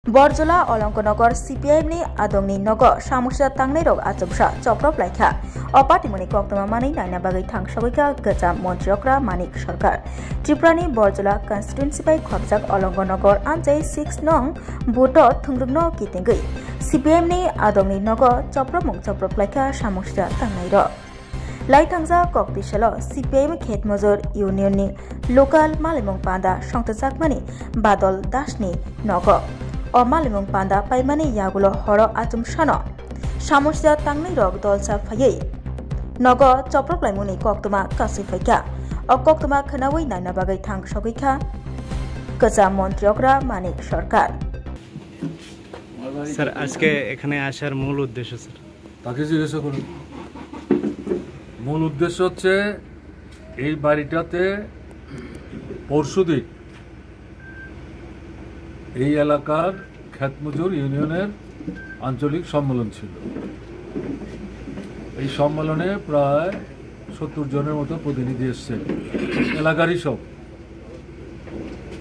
Barzulla अलंकनगर CPIM नि आदंनि नगर सामुसा तांनाय रग आचबसा चप्रप लाइखा अपाटिमनि कक्तमा मानि नायना बागै थांसगैखा गोजाम मन्त्रियक्रा मानिक सरकार त्रिपुरानि बरजला कन्स्टिट्युएन्सि बाय खबजाक अलंकनगर आनजाय 6 नं बुट थुंग्रुगनो कितेंगै सीपीआईएम नि आदंनि नगर चप्रप लाइखा सामुसा तांनाय रग लाइथांजा कक्तिसल सीपीआईएम खेत मजूर यूनियननि लोकाल मालिमंग पांदा संतजाकमानि बादल दासनि नगर o malimung panda paimani yagulo horo atum shano samusya tangnai rok dolsa phayei nogo choprok laimuni koktuma kasi phaika o koktuma khanawi naina bagai thang sogikha kaza মন্ত্রীরা মানিক সরকার sir আজকে এখানে আসার মূল উদ্দেশ্য স্যার তাকে জিজ্ঞাসা করুন। মূল উদ্দেশ্য হচ্ছে এই বাড়িটাতে পরশুদিন এই এলাকার খেতমজুর ইউনিয়নের আঞ্চলিক সম্মেলন ছিল। এই সম্মেলনে প্রায় 70 জনের মতো প্রতিনিধি এসেছেন, এলাকারই সব।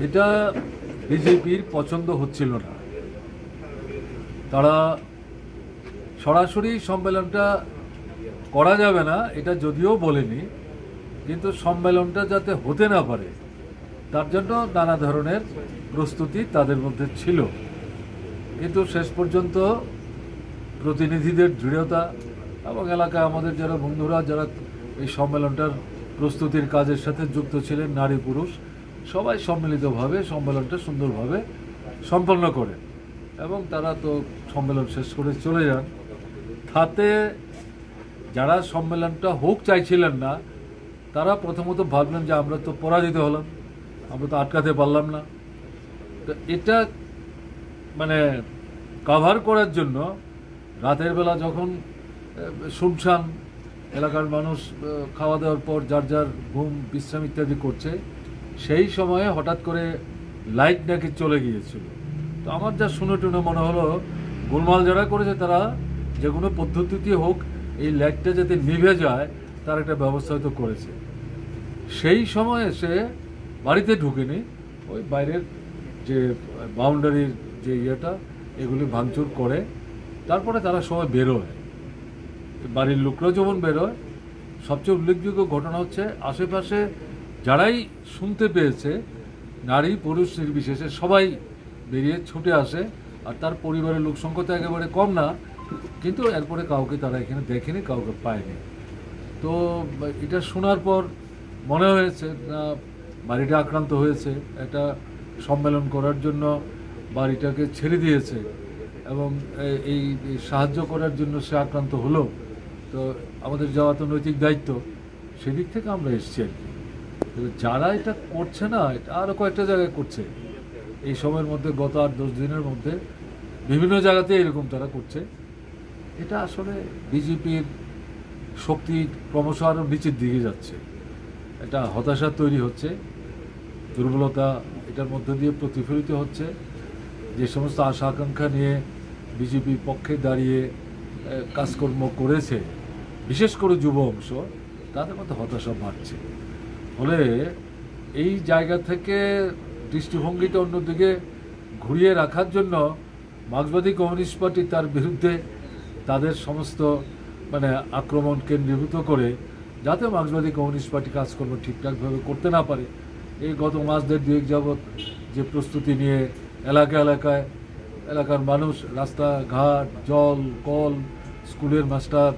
এটা বিজেপির পছন্দ হচ্ছিল না, তারা সরাসরি সম্মেলনটা করা যাবে না এটা যদিও বলেনি, কিন্তু সম্মেলনটা যাতে হতে না পারে তার জন্য নানা ধরনের প্রস্তুতি তাদের মধ্যে ছিল। কিন্তু শেষ পর্যন্ত প্রতিনিধিদের দৃঢ়তা এবং এলাকায় আমাদের যারা বন্ধুরা যারা এই সম্মেলনটার প্রস্তুতির কাজের সাথে যুক্ত ছিলেন, নারী পুরুষ সবাই সম্মিলিতভাবে সম্মেলনটা সুন্দরভাবে সম্পন্ন করে এবং তারা তো সম্মেলন শেষ করে চলে যান। তাতে যারা সম্মেলনটা হোক চাইছিলেন না তারা প্রথমত ভাবলেন যে আমরা তো পরাজিত হলাম, আমরা তো আটকাতে পারলাম না। তো এটা মানে কাভার করার জন্য রাতের বেলা যখন শুনশান এলাকার মানুষ খাওয়া দাওয়ার পর যার যার ঘুম বিশ্রাম ইত্যাদি করছে, সেই সময়ে হঠাৎ করে লাইট নাকি চলে গিয়েছিল। তো আমার যা শুনে টুনে মনে হলো গোলমাল যারা করেছে তারা যে কোনো পদ্ধতিতে হোক এই লাইটটা যাতে নিভে যায় তার একটা ব্যবস্থা হয়তো করেছে। সেই সময়ে সে বাড়িতে ঢুকেনি, ওই বাইরের যে বাউন্ডারির যে ইয়েটা এগুলি ভাঙচুর করে তারপরে তারা সবাই বেরোয়, বাড়ির লোকরাও যেমন বেরোয়। সবচেয়ে উল্লেখযোগ্য ঘটনা হচ্ছে আশেপাশে যারাই শুনতে পেয়েছে নারী পুরুষ নির্বিশেষে সবাই বেরিয়ে ছুটে আসে, আর তার পরিবারের লোক সংখ্যা তো একেবারে কম না, কিন্তু এরপরে কাউকে তারা এখানে দেখেনি, কাউকে পায়নি। তো এটা শোনার পর মনে হয়েছে না বাড়িটা আক্রান্ত হয়েছে, এটা সম্মেলন করার জন্য বাড়িটাকে ছেড়ে দিয়েছে এবং এই সাহায্য করার জন্য সে আক্রান্ত হলো। তো আমাদের যাওয়া তো নৈতিক দায়িত্ব, সেদিক থেকে আমরা এসছি আর কি। যারা এটা করছে না, এটা আরও কয়েকটা জায়গায় করছে এই সময়ের মধ্যে, গত 8-10 দিনের মধ্যে বিভিন্ন জায়গাতে এরকম তারা করছে। এটা আসলে বিজেপির শক্তি ক্রমশ আরও নিচের দিকে যাচ্ছে, এটা হতাশা তৈরি হচ্ছে, দুর্বলতা এটার মধ্যে দিয়ে প্রতিফলিত হচ্ছে। যে সমস্ত আশা আকাঙ্ক্ষা নিয়ে বিজেপির পক্ষে দাঁড়িয়ে কাজকর্ম করেছে বিশেষ করে যুব অংশ, তাদের মধ্যে হতাশা বাড়ছে। ফলে এই জায়গা থেকে দৃষ্টিভঙ্গিটা অন্যদিকে ঘুরিয়ে রাখার জন্য মার্ক্সবাদী কমিউনিস্ট পার্টি তার বিরুদ্ধে তাদের সমস্ত মানে আক্রমণ কেন্দ্রীভূত করে যাতে মার্ক্সবাদী কমিউনিস্ট পার্টি কাজকর্ম ঠিকঠাকভাবে করতে না পারে। এই গত মাস দেড় দুয়েক যাবৎ যে প্রস্তুতি নিয়ে এলাকায় এলাকার মানুষ রাস্তাঘাট, জল, কল, স্কুলের মাস্টার,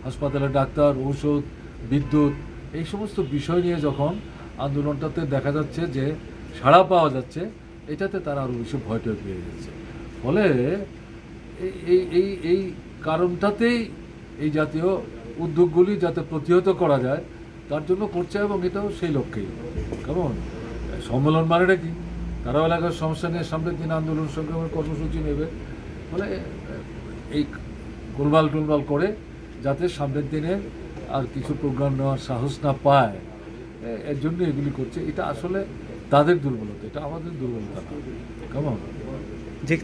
হাসপাতালের ডাক্তার, ঔষধ, বিদ্যুৎ এই সমস্ত বিষয় নিয়ে যখন আন্দোলনটাতে দেখা যাচ্ছে যে সাড়া পাওয়া যাচ্ছে, এটাতে তারা আরও বেশি ভয়টয় পেয়ে যাচ্ছে। ফলে এই কারণটাতেই এই জাতীয় উদ্যোগগুলি যাতে প্রতিহত করা যায় তার জন্য করছে এবং এটাও সেই লক্ষ্যেই। কেমন সম্মেলন মানেটা কি, তারাও এলাকার সমস্যা নিয়ে সামনের দিন আন্দোলন সংগ্রামের কর্মসূচি নেবে। ফলে এই গোলমাল টোলমাল করে যাতে সামনের দিনে আর কিছু প্রোগ্রাম নেওয়ার সাহস না পায়, এর জন্য এগুলি করছে। এটা আসলে তাদের দুর্বলতা, এটা আমাদের দুর্বলতা না। কেমন যে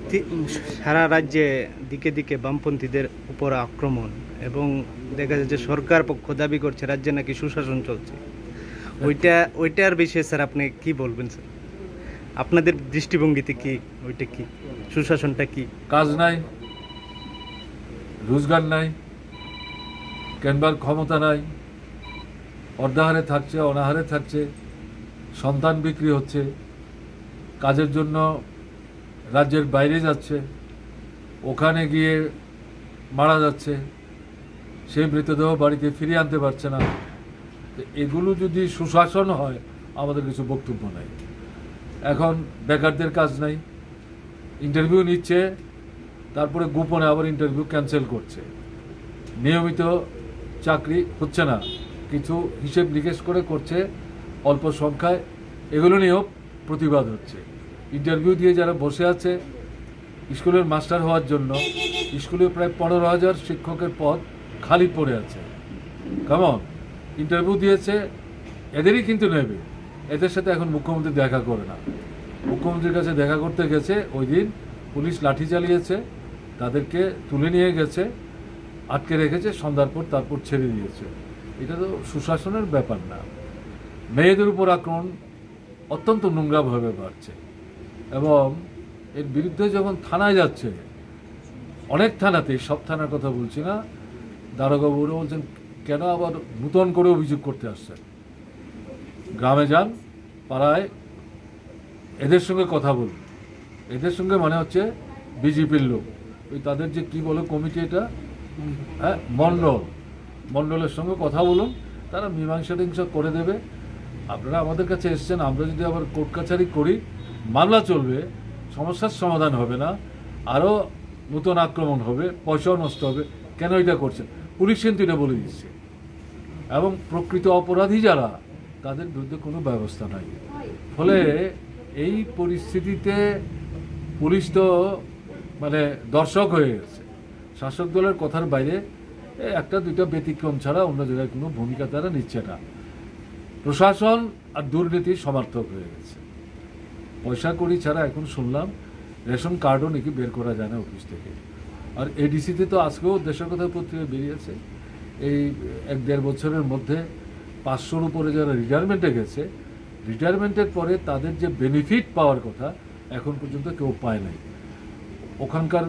সারা রাজ্যে দিকে দিকে বামপন্থীদের উপর আক্রমণ এবং দেখা যাচ্ছে সরকার পক্ষ দাবি করছে রাজ্যে নাকি সুশাসন চলছে, ওইটার বিষয়ে স্যার আপনি কি বলবেন স্যার? আপনাদের দৃষ্টিভঙ্গিতে কি ওইটা কি সুশাসনটা কি? কাজ নাই, রোজগার নাই, কেনবার ক্ষমতা নাই, অর্ধাহারে থাকছে, অনাহারে থাকছে, সন্তান বিক্রি হচ্ছে, কাজের জন্য রাজ্যের বাইরে যাচ্ছে, ওখানে গিয়ে মারা যাচ্ছে, সেই মৃতদেহ বাড়িতে ফিরিয়ে আনতে পারছে না। এগুলো যদি সুশাসন হয় আমাদের কিছু বক্তব্য নাই। এখন বেকারদের কাজ নাই, ইন্টারভিউ নিচ্ছে, তারপরে গোপনে আবার ইন্টারভিউ ক্যান্সেল করছে, নিয়মিত চাকরি হচ্ছে না, কিছু হিসেব নিকেশ করে করছে অল্প সংখ্যায়, এগুলো নিয়েও প্রতিবাদ হচ্ছে। ইন্টারভিউ দিয়ে যারা বসে আছে স্কুলের মাস্টার হওয়ার জন্য, স্কুলে প্রায় 15,000 শিক্ষকের পদ খালি পড়ে আছে। কেমন ইন্টারভিউ দিয়েছে, এদেরই কিন্তু নেবে, এদের সাথে এখন মুখ্যমন্ত্রী দেখা করে না। মুখ্যমন্ত্রীর কাছে দেখা করতে গেছে, ওই দিন পুলিশ লাঠি চালিয়েছে, তাদেরকে তুলে নিয়ে গেছে, আটকে রেখেছে, সন্ধ্যার পর তারপর ছেড়ে দিয়েছে। এটা তো সুশাসনের ব্যাপার না। মেয়েদের উপর আক্রমণ অত্যন্ত নোংরাভাবে বাড়ছে, এবং এর বিরুদ্ধে যখন থানায় যাচ্ছে, অনেক থানাতেই, সব থানার কথা বলছি না, দারোগাবাবুরা বলছেন কেন আবার নূতন করে অভিযোগ করতে আসছেন। গ্রামে যান, পাড়ায় এদের সঙ্গে কথা বলুন। এদের সঙ্গে মানে হচ্ছে বিজেপির লোক, ওই তাদের যে কি বলে কমিটি, এটা হ্যাঁ মণ্ডলের সঙ্গে কথা বলুন, তারা মীমাংসা টিংসা করে দেবে। আপনারা আমাদের কাছে এসছেন, আমরা যদি আবার কোর্ট কাছারি করি, মামলা চলবে, সমস্যার সমাধান হবে না, আরও নতুন আক্রমণ হবে, পয়সাও নষ্ট হবে। কেন এটা করছেন? পুলিশ কিন্তু এটা বলে দিচ্ছে, এবং প্রকৃত অপরাধী যারা, তাদের বিরুদ্ধে কোনো ব্যবস্থা নাই। ফলে এই পরিস্থিতিতে পুলিশ তো মানে দর্শক হয়ে গেছে, শাসক দলের কথার বাইরে একটা দুইটা ব্যতিক্রম ছাড়া অন্য জায়গায় কোনো ভূমিকা তারা নিচ্ছে না। প্রশাসন আর দুর্নীতির সমর্থক হয়ে গেছে। পয়সা কড়ি ছাড়া এখন শুনলাম রেশন কার্ডও নাকি বের করা যায় না অফিস থেকে। আর এডিসিতে তো আজকেও দেশের কথা পত্রিকা বেরিয়েছে, এই 1-1.5 বছরের মধ্যে 500-র উপরে যারা রিটায়ারমেন্টে গেছে, রিটায়ারমেন্টের পরে তাদের যে বেনিফিট পাওয়ার কথা এখন পর্যন্ত কেউ পায় নাই। ওখানকার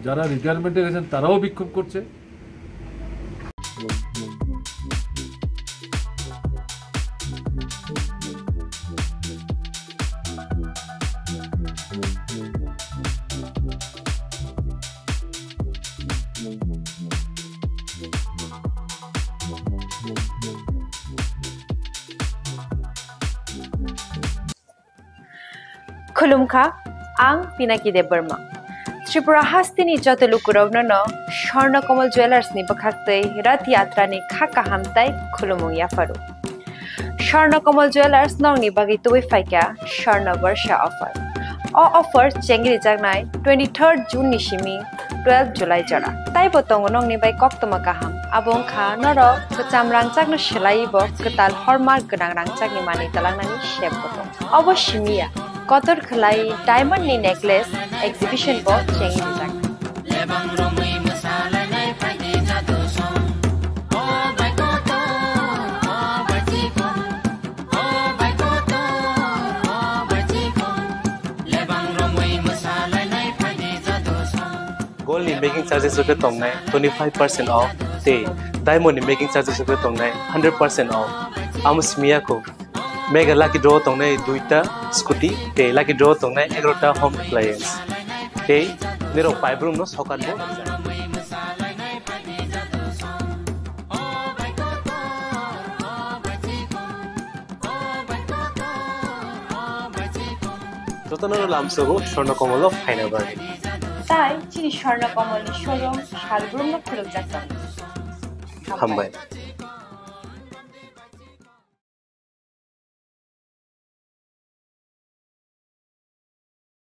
যারা রিটায়ারমেন্টে গেছেন তারাও বিক্ষোভ করছে। खुलुमखा आं पिनाकी देब बर्मा त्रिपुरा हास्तिनि जतलुकुरावनो स्वर्णकमल ज्वेलार्सनि बखाक्तै रथ यात्रानि खाका हामताय खुलुमुं याफारु स्वर्णकमल ज्वेलार्स नंगनि बागै तुबै फाइका स्वर्ण वर्षा ऑफर ऑफर चेंगरि जागनाय 23 जून निसिमी 12 जुलाई जरा ताइ बतंग नंगनि बाय कक्तमा गाहाम आबुं खा नर कचाम रांचागनो सेलाइबो कताल हरमार्क गोनां रांचागनि मानि तलांनानि शेप बतंग अवश्यमिया कतर खलाई डायमंड नि नेकलेस एग्जिबिशन बो चेंगि जाग लेबां रमै मसालानाय फाइदि जादो सम ओ बाइकोतो ओ बाइजिको ओ बाइकोतो ओ बाइजिको लेबां रमै मसालानाय फाइदि जादो सम गोल्ड नि मेकिंग चार्जेस रुपे तंगनाय 25% ऑफ ते डायमंड नि मेकिंग चार्जेस रुपे तंगनाय 100% ऑफ आमस्मिया को मेगा लाकी ड्रॉ तंगने 2टा स्कूटी ते लाकी ड्रॉ तंगने 11टा होम अप्लायंस ते नेरो पाइप रूम नो सकान बो जतनरो लामसगो स्वर्णकमल फाइना बागे ताई चिनि स्वर्णकमल शोरूम शालग्राम नो खुलुक जाता हामबाय